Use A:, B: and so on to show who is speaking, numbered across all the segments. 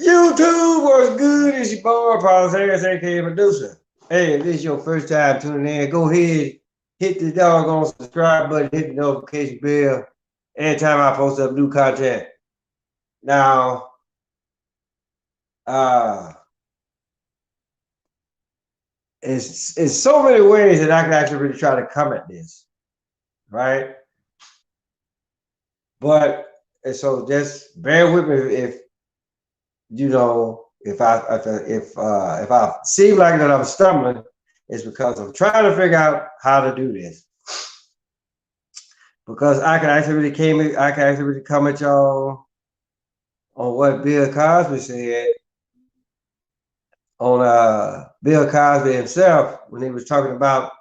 A: YouTube was good. It's your boy, Paul Harris, aka Producer. Hey, if this is your first time tuning in, go ahead, hit the doggone subscribe button, hit the notification bell anytime I post up new content. Now, uh, it's so many ways that I can actually really try to come at this, right? But and so just bear with me if you know if I seem like that I'm stumbling, it's because I'm trying to figure out how to do this. Because I can actually really come at y'all on what Bill Cosby said on Bill Cosby himself when he was talking about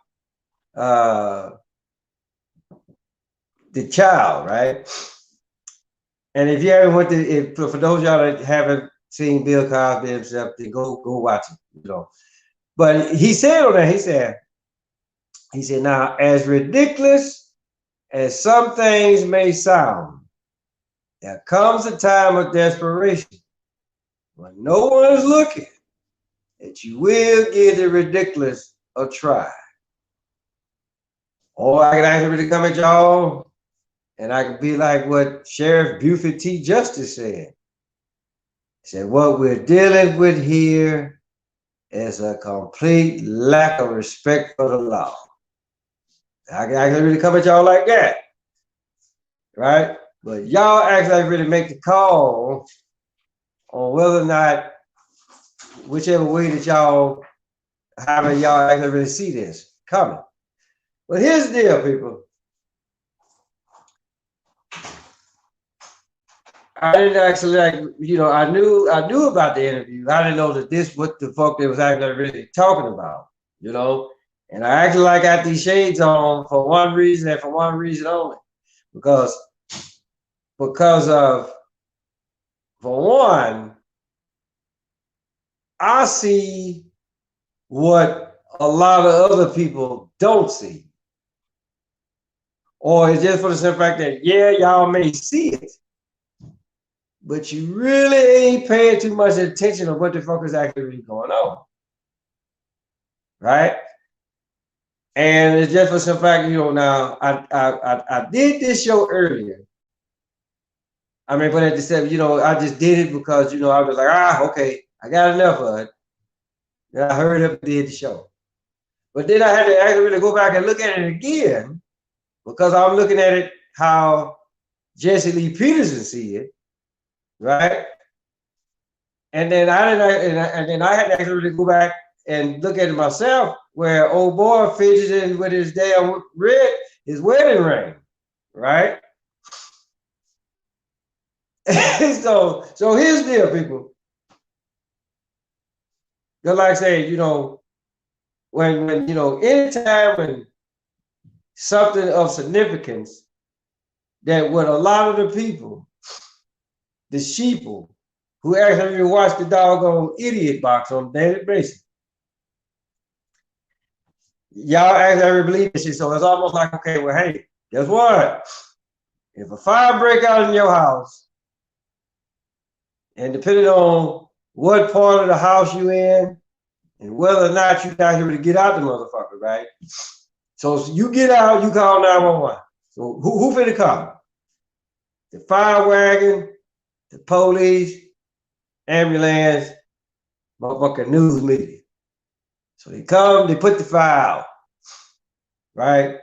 A: uh, the child, right? And if you ever went to, if for those of y'all that haven't seen Bill Cosby himself, then go watch it, you know. But he said on that, he said, now as ridiculous as some things may sound, there comes a time of desperation when no one is looking that you will give the ridiculous a try. Or I can actually really come at y'all and I can be like what Sheriff Buford T. Justice said. He said, what we're dealing with here is a complete lack of respect for the law. I can actually really come at y'all like that, right? But y'all actually really make the call on whether or not, whichever way that y'all, however y'all actually really see this coming. But here's the deal, people. I didn't actually I knew about the interview. I didn't know that this what the fuck they was actually really talking about, you know. And I actually got these shades on for one reason and for one reason only. Because of for one, I see what a lot of other people don't see. Or it's just for the simple fact that y'all may see it, but you really ain't paying too much attention to what the fuck is actually really going on. Right? And it's just for some fact, now I did this show earlier. I mean, but at the same, I just did it because, I was like, okay, I got enough of it. Then I hurried up and did the show. But then I had to actually really go back and look at it again because I'm looking at it how Jesse Lee Peterson see it, right? And then I had to actually really go back and look at it myself, where old boy fidgeting with his damn his wedding ring, right? so here's the deal, people. Just like I say, when anytime when something of significance that what a lot of the people, the sheeple, who actually watch the doggone idiot box on a daily basis, y'all actually believe this shit. So it's almost like, okay, well, hey, guess what? If a fire break out in your house, and depending on what part of the house you in, and whether or not you got here to get out the motherfucker, right? So you get out, you call 911. So who finna come? The fire wagon, the police, ambulance, motherfucking news media. So they come, they put the fire out, right?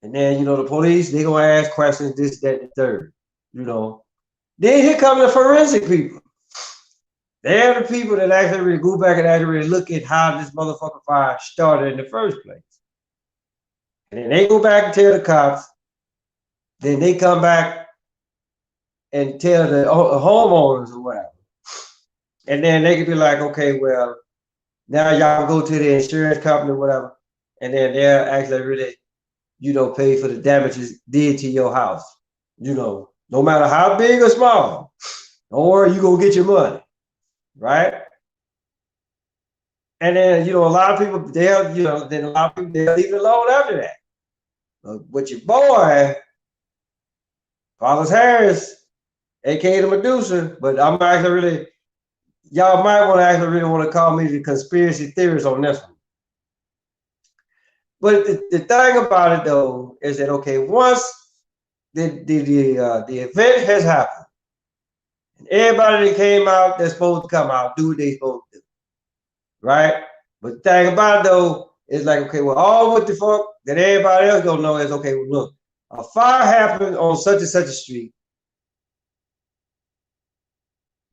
A: And then, the police, they gonna ask questions, this, that, and the third, Then here come the forensic people. They're the people that actually really go back and actually look at how this motherfucking fire started in the first place. And then they go back and tell the cops. Then they come back and tell the homeowners or whatever. And then they could be like, okay, well, now y'all go to the insurance company or whatever. And then they'll actually really, pay for the damages did to your house. No matter how big or small. Don't worry, you gonna get your money. Right? And then, a lot of people, then a lot of people, they'll leave it alone after that. But your boy, Paul Harris, aka the Medusa, but I'm actually really y'all might want to actually really want to call me the conspiracy theorist on this one. But the thing about it though is that okay, once the event has happened, and everybody that came out that's supposed to come out, do what they supposed to do, right? But the thing about it though is like okay, well, all what the fuck that everybody else gonna know is okay. Well, look, a fire happened on such and such a street.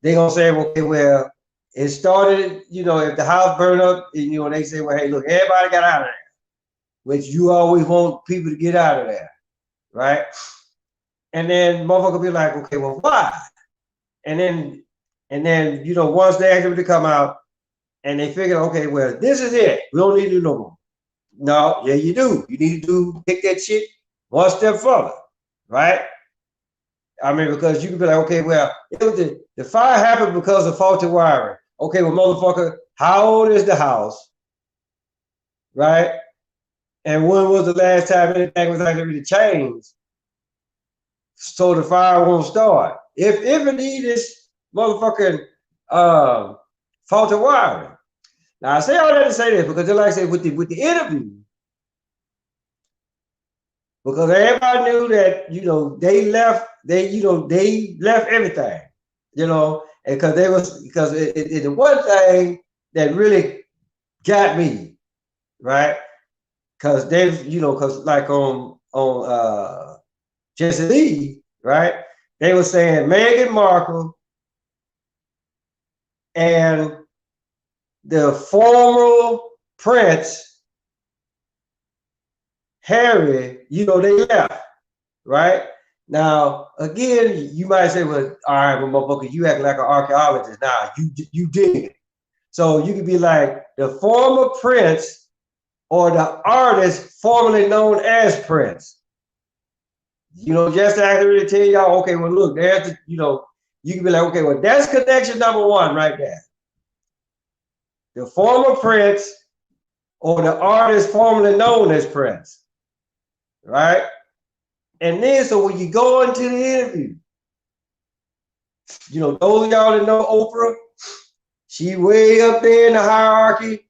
A: They gonna say, okay, well, it started, you know, if the house burned up, and, you know, they say, well, hey, look, everybody got out of there, which you always want people to get out of there, right? And then motherfucker be like, okay, well, why? And then, you know, once they actually come out and they figure, okay, well, this is it. We don't need to do no more. No, yeah, you do. You need to take that shit one step further, right? I mean, because you can be like, okay, well, it was the fire happened because of faulty wiring. Okay, well, motherfucker, how old is the house? Right? And when was the last time anything was actually changed? So the fire won't start. If indeed it's motherfucking faulty wiring. Now I say all that to say this because like I said with the interview, because everybody knew that, you know, they left everything, you know, and because the one thing that really got me, right? Because they've, you know, because like on Jesse Lee, right? They were saying Meghan Markle and the former Prince Harry, you know, they left, right? Now, again, you might say, well, all right, well, motherfucker, you act like an archaeologist. Now, you did. So you could be like the former Prince or the artist formerly known as Prince. You know, just to actually tell y'all, okay, well, look, there's the, you know, you can be like, okay, well, that's connection number one right there. The former Prince or the artist formerly known as Prince, right? And then, so when you go into the interview, you know, those of y'all that know Oprah, she way up there in the hierarchy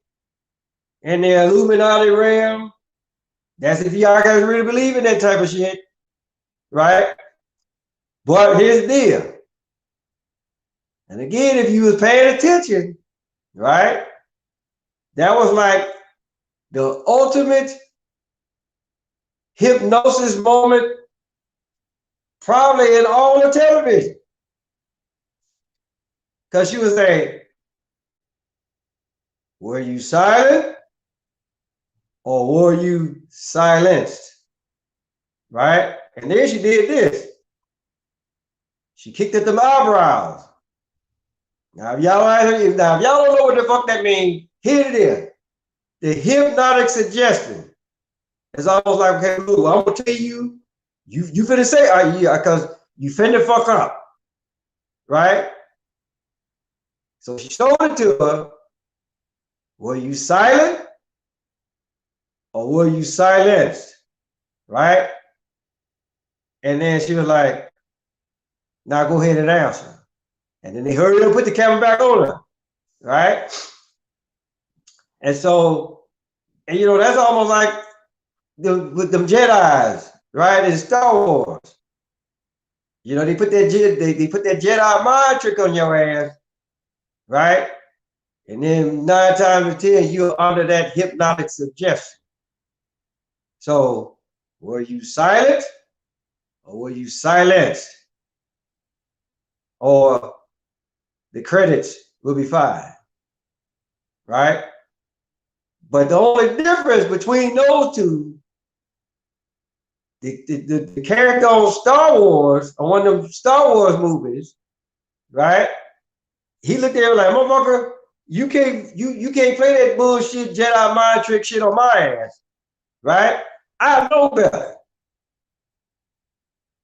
A: in the Illuminati realm. That's if y'all guys really believe in that type of shit, right? But here's the deal. And again, if you was paying attention, right? That was like the ultimate hypnosis moment probably in all the television. Because she was saying, were you silent or were you silenced? Right? And then she did this. She kicked at them eyebrows. Now, if y'all don't know what the fuck that means, here it is. The hypnotic suggestion. It's almost like, okay, Lou, I'm gonna tell you, you finna say, yeah, because you finna fuck up. Right? So she showed it to her. Were you silent or were you silenced? Right? And then she was like, now go ahead and answer. And then they hurried up, put the camera back on her. Right? And so, and you know, that's almost like with them Jedis, right? In Star Wars. You know, they put that Jedi mind trick on your ass, right? And then 9 times out of 10, you're under that hypnotic suggestion. So, were you silent or were you silenced? Or the credits will be fine, right? But the only difference between those two, the character on Star Wars, on one of them Star Wars movies, right? He looked at him like, motherfucker, you can't play that bullshit Jedi mind trick shit on my ass, right? I know better.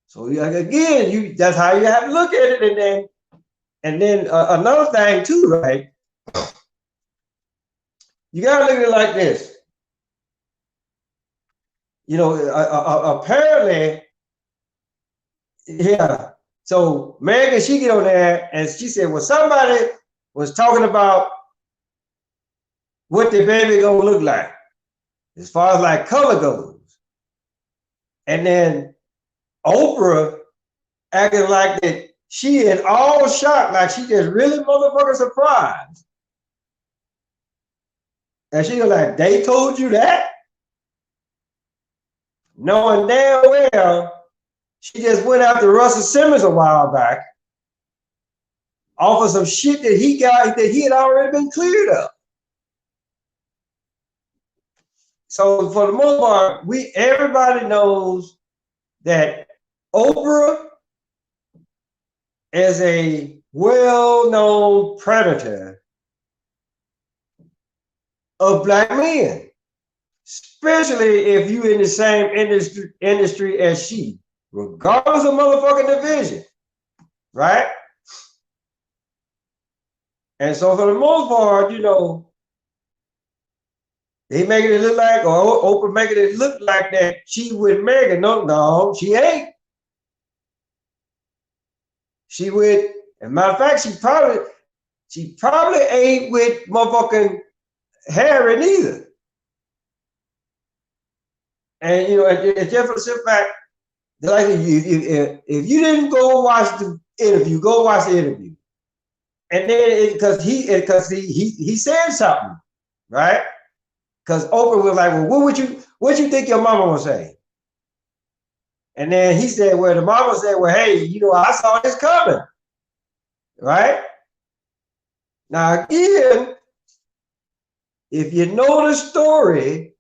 A: So again, that's how you have to look at it. And then another thing too, right? You gotta look at it like this. You know, apparently, yeah. So Megan, she get on there and she said, well, somebody was talking about what the baby gonna look like as far as like color goes. And then Oprah acting like that she in all shock, like she just really motherfucking surprised. And she was like, they told you that? Knowing damn well she just went after Russell Simmons a while back off of some shit that he got that he had already been cleared of. So for the most part, everybody knows that Oprah is a well-known predator of black men, especially if you in the same industry as she, regardless of motherfucking division, right? And so for the most part, you know, they making it look like, or Oprah making it look like that she with Megan. No, she ain't. She with, as a matter of fact, she probably ain't with motherfucking Harry neither. And you know, it's just for the simple fact that, like, if you didn't go watch the interview, go watch the interview. And then because he said something, right? Because Oprah was like, well, what you think your mama would say? And then he said, well, the mama said, well, hey, you know, I saw this coming, right? Now again, if you know the story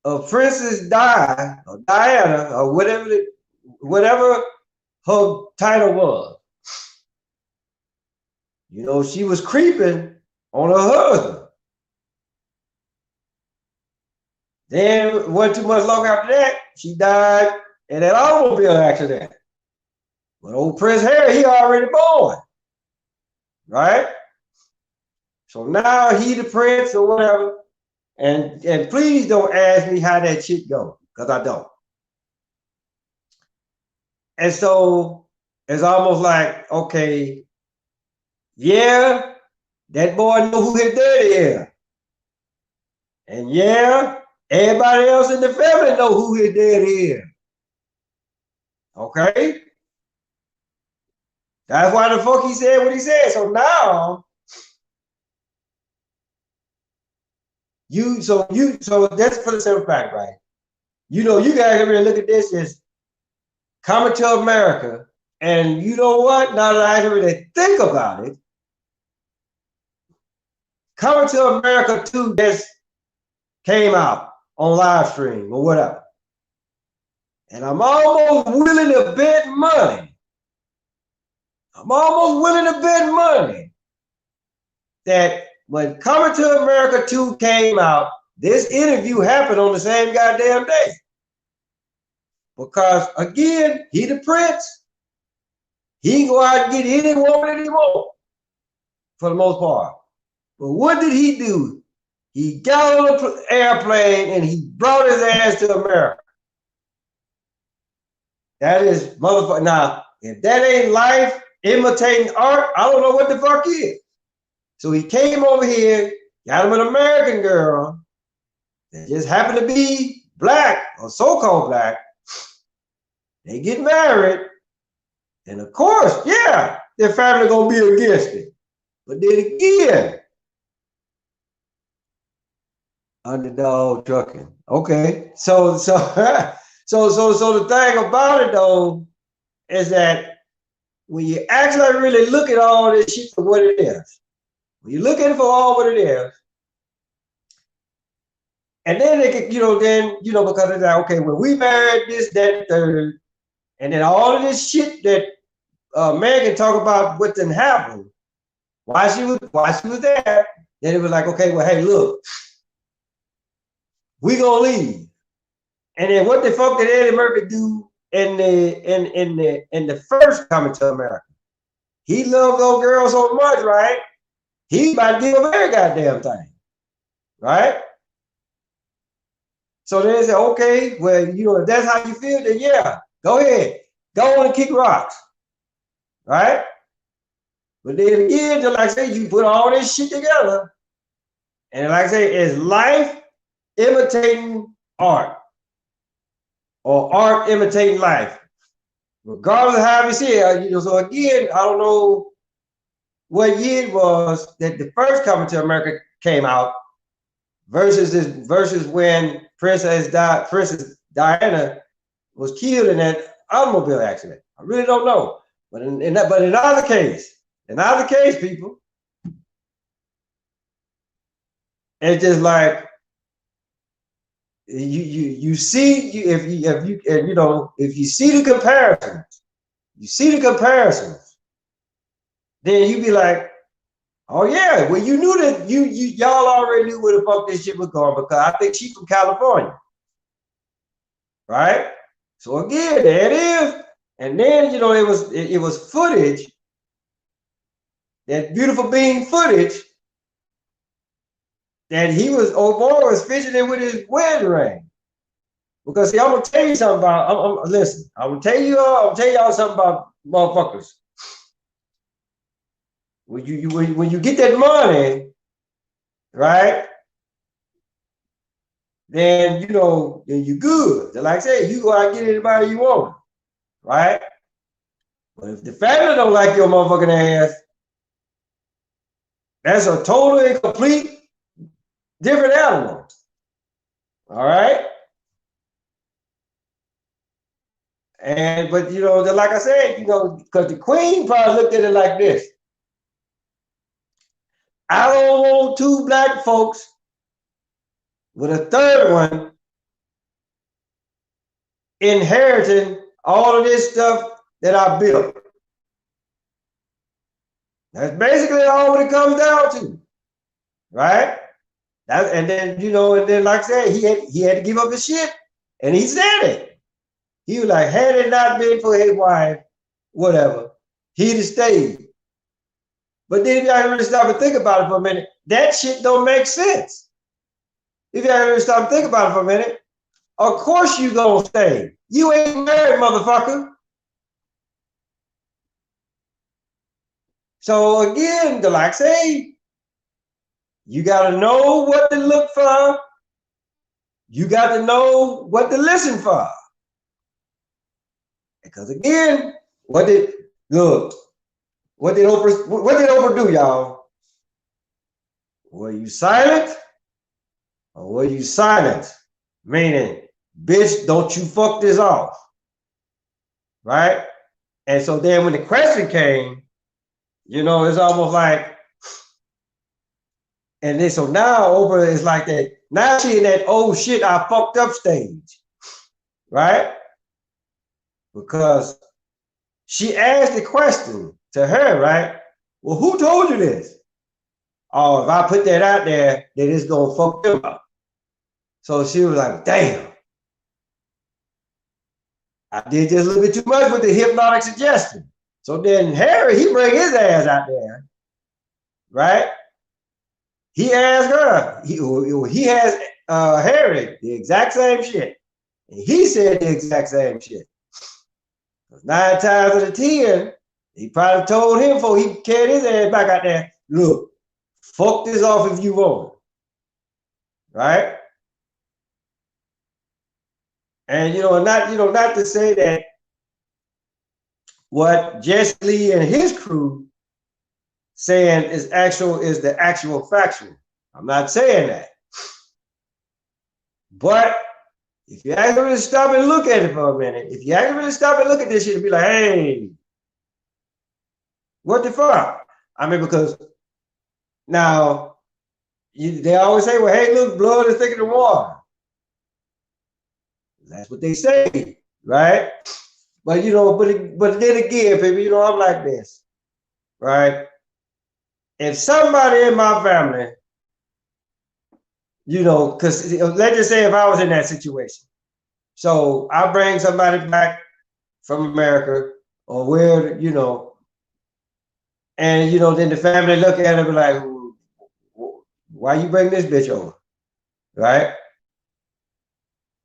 A: of Princess Di or Diana or whatever her title was, you know, she was creeping on her husband. Then wasn't too much long after that, she died in an automobile accident. But old Prince Harry, he already born, right? So now he the prince or whatever. And please don't ask me how that shit go, because I don't. And so it's almost like, okay, yeah, that boy know who his daddy is. And yeah, everybody else in the family know who his daddy is. Okay? That's why the fuck he said what he said. So now so that's for the simple fact, right? You know, you guys really look at this as Coming to America. And you know what? Now that I really think about it, Coming to America 2 just came out on live stream or whatever. And I'm almost willing to bet money. That when Coming to America 2 came out, this interview happened on the same goddamn day. Because again, he the prince. He can go out and get any woman that he wants, for the most part. But what did he do? He got on an airplane and he brought his ass to America. That is motherfucker. Now, if that ain't life imitating art, I don't know what the fuck is. So he came over here, got him an American girl that just happened to be black or so-called black. They get married. And of course, yeah, their family gonna be against it. But then again, underdog trucking. Okay, so the thing about it though is that when you actually really look at all this shit for what it is, when you look at it for all what it is, and then they can, because it's like, okay, when we married this, that, and third, and then all of this shit that Megan talk about what didn't happen, why she was there, then it was like, okay, well, hey, look, we gonna leave. And then what the fuck did Eddie Murphy do in the first Coming to America? He loved those girls so much, right? He about to give them every goddamn thing, right? So then they said, okay, well, if that's how you feel, then yeah, go ahead, go on and kick rocks, right? But then again, just like I say, you put all this shit together, and like I say, it's life imitating art, or art imitating life, regardless of how we see it. You know, so again, I don't know what year it was that the first Coming to America came out versus when Princess Diana was killed in that automobile accident. I really don't know. But in either case, people, it's just like you see, if you see the comparisons, then you be like, oh yeah, well you knew that y'all already knew where the fuck this shit was going, because I think she's from California, right? So again, there it is. And then it was footage, that beautiful being footage, that Omar was fidgeting with his wedding ring. Because see, I'm gonna tell you something about. Listen, I'm gonna tell y'all something about motherfuckers. When you get that money, right? Then then you good. Like I said, you go out and get anybody you want, right? But if the family don't like your motherfucking ass, that's a totally complete different animal. All right. But like I said, because the queen probably looked at it like this. I don't want two black folks with a third one inheriting all of this stuff that I built. That's basically all it comes down to, right? And then like I said, he had to give up his shit, and he said it. He was like, had it not been for his wife, whatever, he'd have stayed. But then if y'all really stop and think about it for a minute, that shit don't make sense. If y'all really stop and think about it for a minute, of course you gonna stay. You ain't married, motherfucker. So again, like I say, you gotta know what to look for. You got to know what to listen for. Because again, what did Oprah do, y'all? Were you silent or were you silent? Meaning, bitch, don't you fuck this off. Right? And so then when the question came, it's almost like, and then so now Oprah is like that. Now she in that oh shit, I fucked up stage. Right? Because she asked the question to her, right? Well, who told you this? Oh, if I put that out there, then it's gonna fuck them up. So she was like, damn. I did just a little bit too much with the hypnotic suggestion. So then Harry, he bring his ass out there, right? He asked her, he has Harry the exact same shit. And he said the exact same shit. 9 times out of 10, he probably told him before he carried his ass back out there, look, fuck this off if you want it. Right? And not to say that what Jesse Lee and his crew saying is the actual factual. I'm not saying that. But if you actually stop and look at it for a minute, if you actually stop and look at this shit and be like, hey, what the fuck? I mean, because now they always say, well, hey, look, blood is thicker than water. That's what they say, right? But but then again, people, I'm like this, right? If somebody in my family, because let's just say if I was in that situation, so I bring somebody back from America or where, and then the family look at it and be like, why you bring this bitch over, right?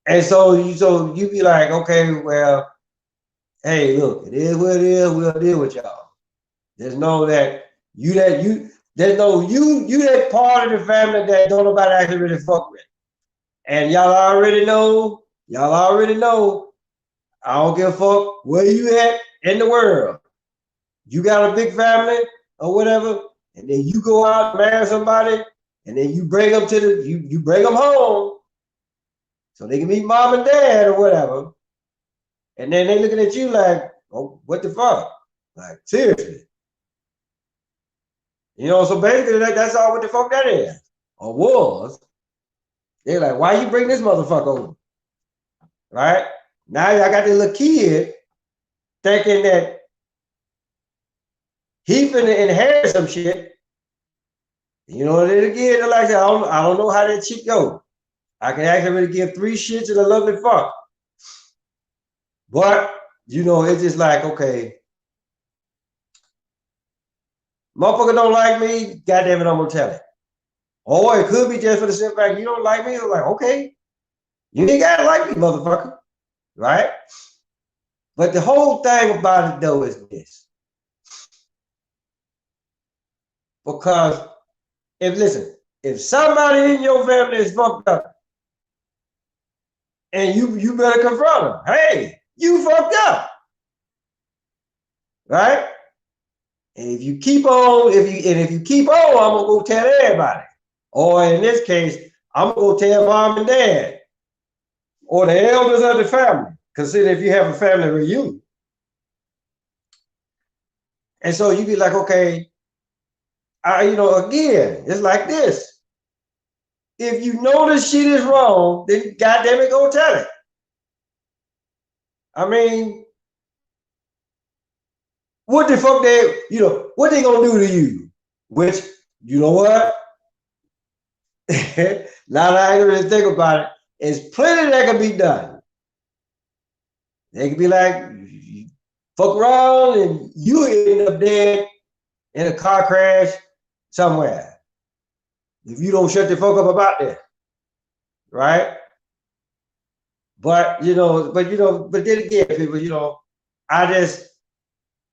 A: And so you be like, okay, well, hey, look, it is what it is. We'll deal with y'all. Just know that There's no you that part of the family that don't nobody actually really fuck with. And y'all already know, I don't give a fuck where you at in the world. You got a big family or whatever, and then you go out and marry somebody, and then you bring them to you bring them home so they can meet mom and dad or whatever. And then they looking at you like, oh, what the fuck? Like, seriously. You know, so basically that's all what the fuck that is. Or was. They're like, why you bring this motherfucker over? Right? Now I got this little kid thinking that he finna inherit some shit. You know, and then again, like I said, I don't know how that shit go. I can actually really give 3 shits and a lovely fuck. But, you know, it's just like, okay, motherfucker don't like me, goddamn it, I'm gonna tell it. Or it could be just for the simple fact you don't like me. I'm like, okay, you ain't gotta like me, motherfucker. Right? But the whole thing about it though is this. Because if somebody in your family is fucked up, and you better confront them. Hey, you fucked up. Right? And if you keep on, if you keep on, I'm gonna go tell everybody. Or in this case, I'm gonna go tell mom and dad. Or the elders of the family. Consider if you have a family reunion. And so you be like, okay, again, it's like this. If you know this shit is wrong, then goddamn it, go tell it. I mean, what the fuck what they gonna do to you? Which, you know what? Now that I really think about it, there's plenty that can be done. They can be like, fuck around and you end up dead in a car crash somewhere. If you don't shut the fuck up about that. Right? But then again, people, I just,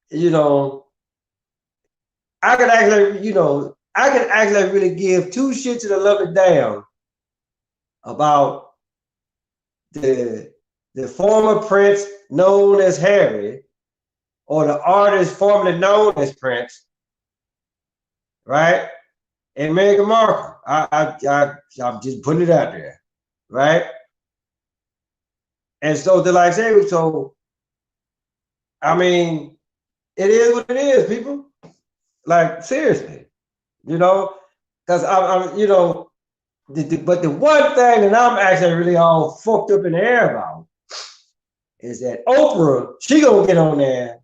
A: I can actually really give 2 shits and a lovely damn about the former Prince known as Harry, or the artist formerly known as Prince, right? And Meghan Markle. I'm just putting it out there, right? And so I mean, it is what it is, people. Like, seriously, because but the one thing that I'm actually really all fucked up in the air about is that Oprah, she gonna get on there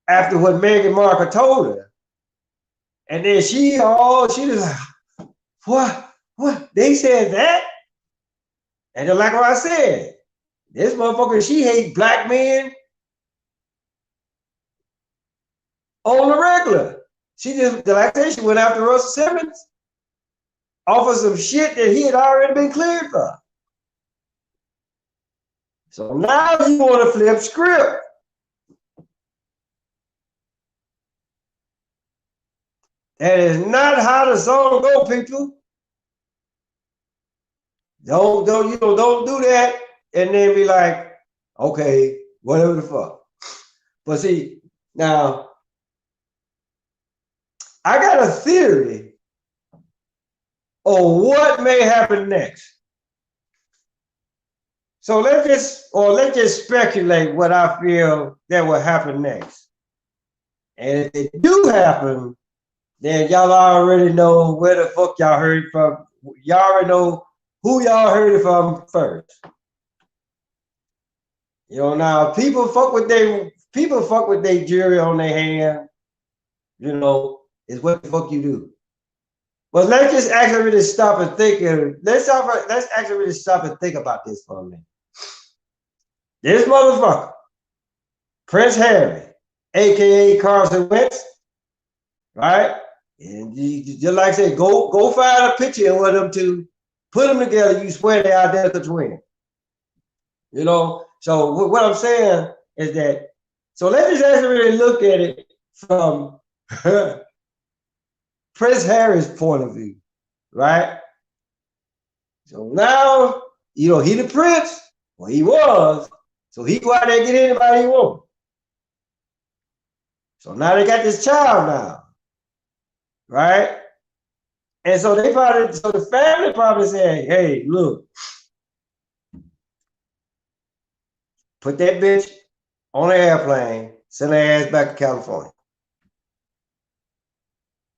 A: after what Meghan Markle told her. And then she was like, what? They said that? And then like what I said, this motherfucker, she hates black men on the regular. She went after Russell Simmons off of some shit that he had already been cleared for. So now you want to flip script. That is not how the song go, people. Don't do that and then be like, okay, whatever the fuck. But see, now I got a theory on what may happen next. So let's just speculate what I feel that will happen next. And if it do happen, then y'all already know where the fuck y'all heard from. Y'all already know who y'all heard it from first. Now people fuck with their jury on their hand. Is what the fuck you do. But let's just actually really stop and think. Let's actually really stop and think about this for a minute. This motherfucker, Prince Harry, aka Carson Wentz, right? And you just like I said, go find a picture of them two, put them together. You swear they're identical twins. So what I'm saying is that. So let's just actually really look at it from Prince Harry's point of view, right? So now, he the prince. Well, he was. So he go out there and get anybody he wants. So now they got this child now, right? And so the family probably said, hey, look, put that bitch on an airplane, send her ass back to California.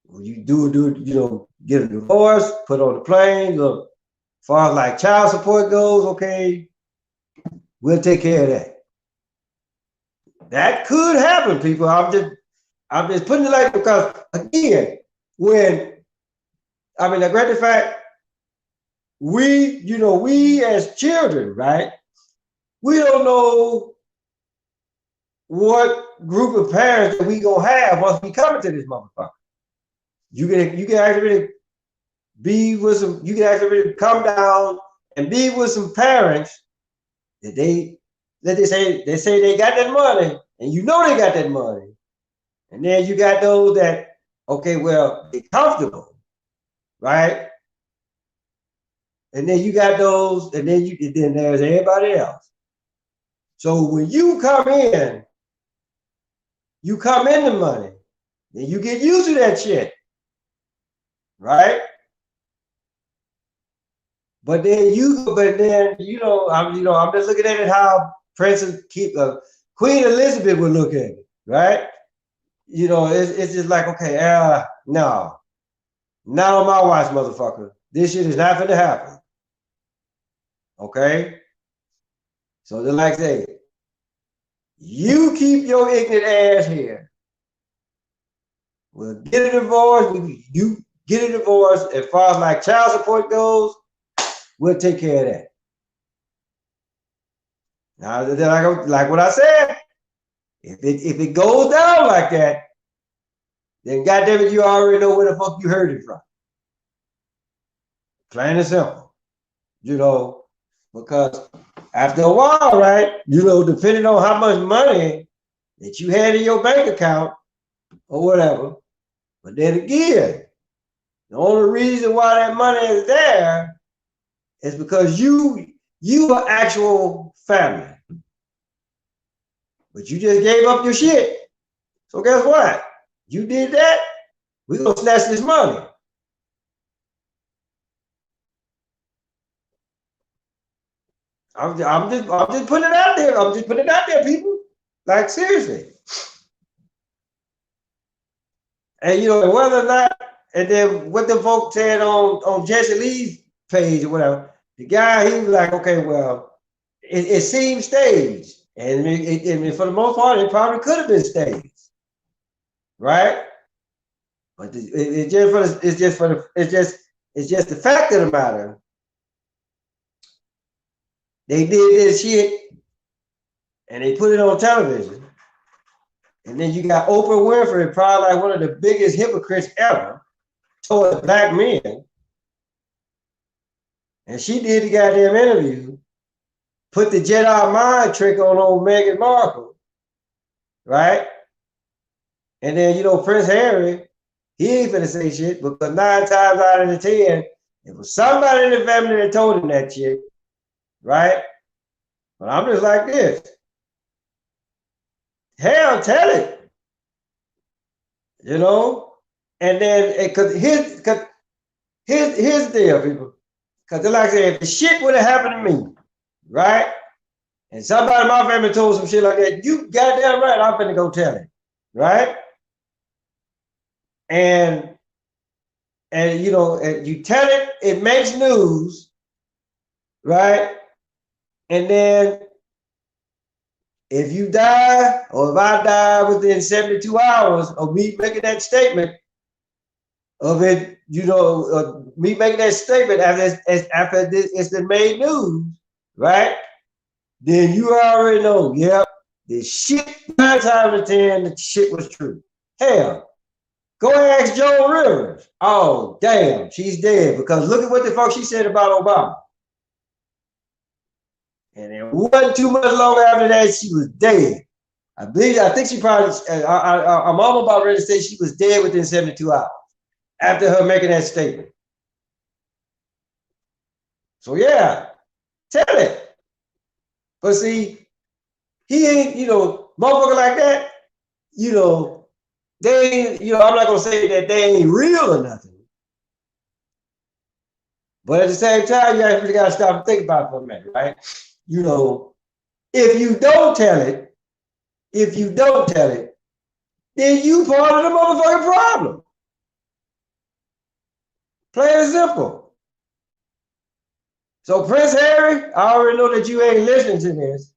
A: When you get a divorce, put on the plane, look, as far as like child support goes, okay, we'll take care of that. That could happen, people. I'm just putting it like, because again, the great fact, we as children, right? We don't know what group of parents that we gonna have once we come into this motherfucker. You can actually be with some, you can actually come down and be with some parents that they say they got that money, and they got that money. And then you got those that, okay, well, they're comfortable, right? And then you got those, and then there's everybody else. So when you come in the money, then you get used to that shit, right? But then I'm just looking at it how Queen Elizabeth would look at it, right? It's just like, okay, no, not on my watch, motherfucker. This shit is not gonna happen. Okay? So then, like I say, you keep your ignorant ass here. We'll get a divorce. You get a divorce. As far as like child support goes, we'll take care of that. Now, like what I said, if it goes down like that, then goddamn it, you already know where the fuck you heard it from. Plain and simple. Because after a while, right, depending on how much money that you had in your bank account or whatever, but then again, the only reason why that money is there is because you are actual family. But you just gave up your shit. So guess what? You did that, we're gonna snatch this money. I'm just putting it out there. I'm just putting it out there, people. Like seriously. And whether or not, and then what the folks said on Jesse Lee's page or whatever, the guy, he was like, okay, well, it seemed staged. And for the most part, it probably could have been staged. Right? But it's just the fact of the matter. They did this shit and they put it on television. And then you got Oprah Winfrey, probably like one of the biggest hypocrites ever toward black men. And she did the goddamn interview, put the Jedi mind trick on old Meghan Markle, right? And then, Prince Harry, he ain't finna say shit because 9 times out of the 10, it was somebody in the family that told him that shit, right? But I'm just like this. Hell, tell it. And then, because here's the deal, people. Because like I said, if the shit would have happened to me, right? And somebody in my family told some shit like that, you goddamn right, I'm finna go tell it, right? And you tell it, it makes news, right? And then if you die, or if I die within 72 hours of me making that statement, of it, me making that statement after it's been made news, right? Then you already know, yep, this shit 9 times out of 10, the shit was true. Hell, go ask Joan Rivers. Oh, damn, she's dead because look at what the fuck she said about Obama. And it wasn't too much longer after that, she was dead. I think she probably, I'm almost about ready to say she was dead within 72 hours after her making that statement. So yeah, tell it. But see, he ain't, motherfucker like that, they ain't, I'm not gonna say that they ain't real or nothing. But at the same time, you actually gotta stop and think about it for a minute, right? If you don't tell it, then you part of the motherfucking problem. Plain and simple. So Prince Harry, I already know that you ain't listening to this.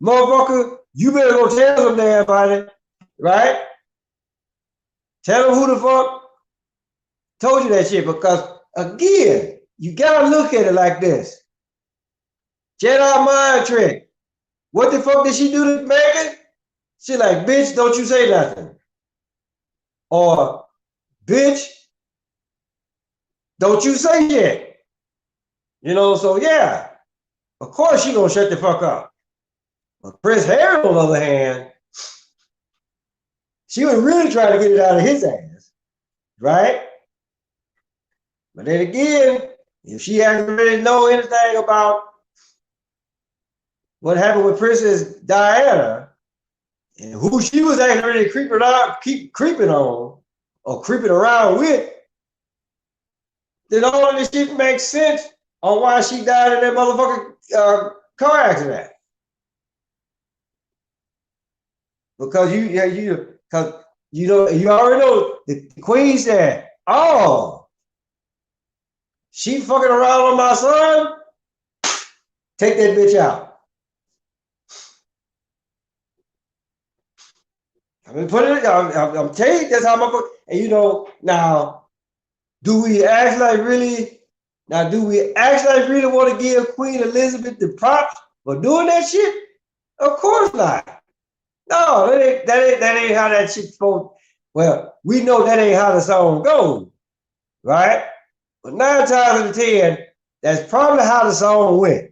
A: Motherfucker, you better go tell some damn body, right? Tell them who the fuck told you that shit, because again, you gotta look at it like this. Jedi mind trick. What the fuck did she do to Megan? She like, bitch, don't you say nothing. Or, bitch, don't you say shit. So yeah, of course she gonna shut the fuck up. But Prince Harry, on the other hand, she was really trying to get it out of his ass, right? But then again, if she hasn't really know anything about what happened with Princess Diana and who she was actually really creeping on or creeping around with, then all of this shit makes sense on why she died in that motherfucking car accident. Because you already know the queen said, oh, she fucking around on my son, take that bitch out. I'm telling you, that's how my, and now, do we actually really want to give Queen Elizabeth the props for doing that shit? Of course not. No, that ain't how that shit's supposed. Well, we know that ain't how the song goes, right? But 9 times out of 10, that's probably how the song went.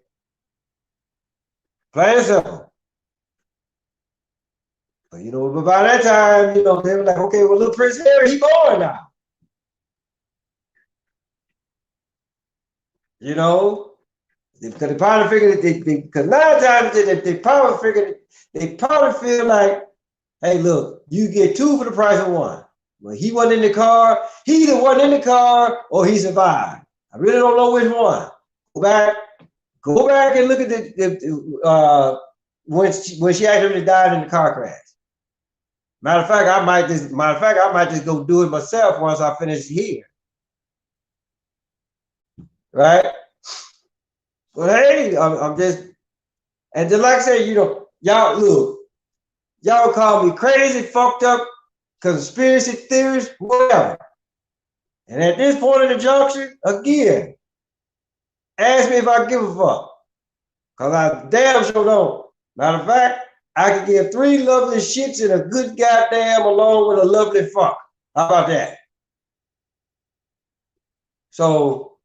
A: Plain and simple. But but by that time, they were like, okay, well, little Prince Harry, he born now. Because they probably figured because 9 times they probably feel like, hey, look, you get 2 for the price of 1. Well, he wasn't in the car. He either wasn't in the car or he survived. I really don't know which one. Go back and look at when she actually died in the car crash. Matter of fact, I might just go do it myself once I finish here. Right? But hey, I'm just, and just like I say, y'all call me crazy, fucked up, conspiracy theorist, whatever. And at this point in the junction, again, ask me if I give a fuck. Because I damn sure don't. Matter of fact, I could give 3 lovely shits and a good goddamn along with a lovely fuck. How about that? So,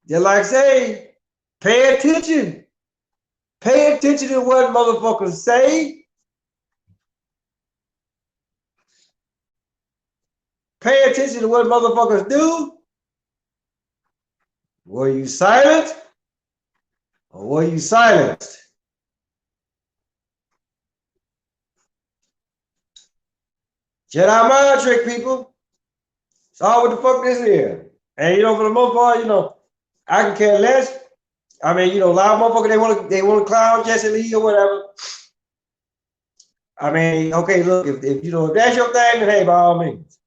A: just like I say, pay attention. Pay attention to what motherfuckers say. Pay attention to what motherfuckers do. Were you silent or were you silenced? Jedi mind trick, people. It's all what the fuck this is. And for the most part, I can care less. I mean, a lot of motherfuckers, they want to clown Jesse Lee or whatever. I mean, okay, look, if if that's your thing, then hey, by all means.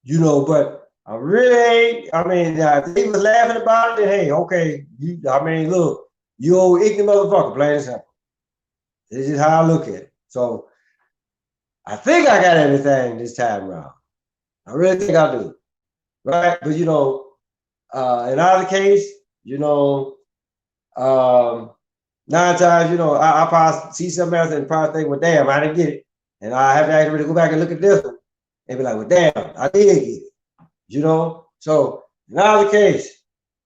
A: But I really ain't, if they was laughing about it, then hey, okay, look, you old ignorant motherfucker, plain and simple. This is how I look at it. So I think I got everything this time around. I really think I do. Right? But in either case, 9 times, I probably see something else and probably think, well, damn, I didn't get it. And I have to actually go back and look at this one and be like, well, damn, I did get it. So in either case,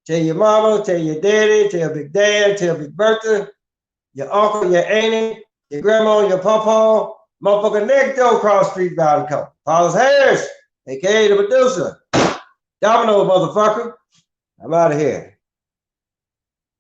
A: tell your mama, tell your daddy, tell Big Dad, tell Big Bertha, your uncle, your auntie, your grandma, your papa, motherfucker next door across the street about to come. Paulus Harris, aka the producer. Domino, motherfucker. I'm out of here.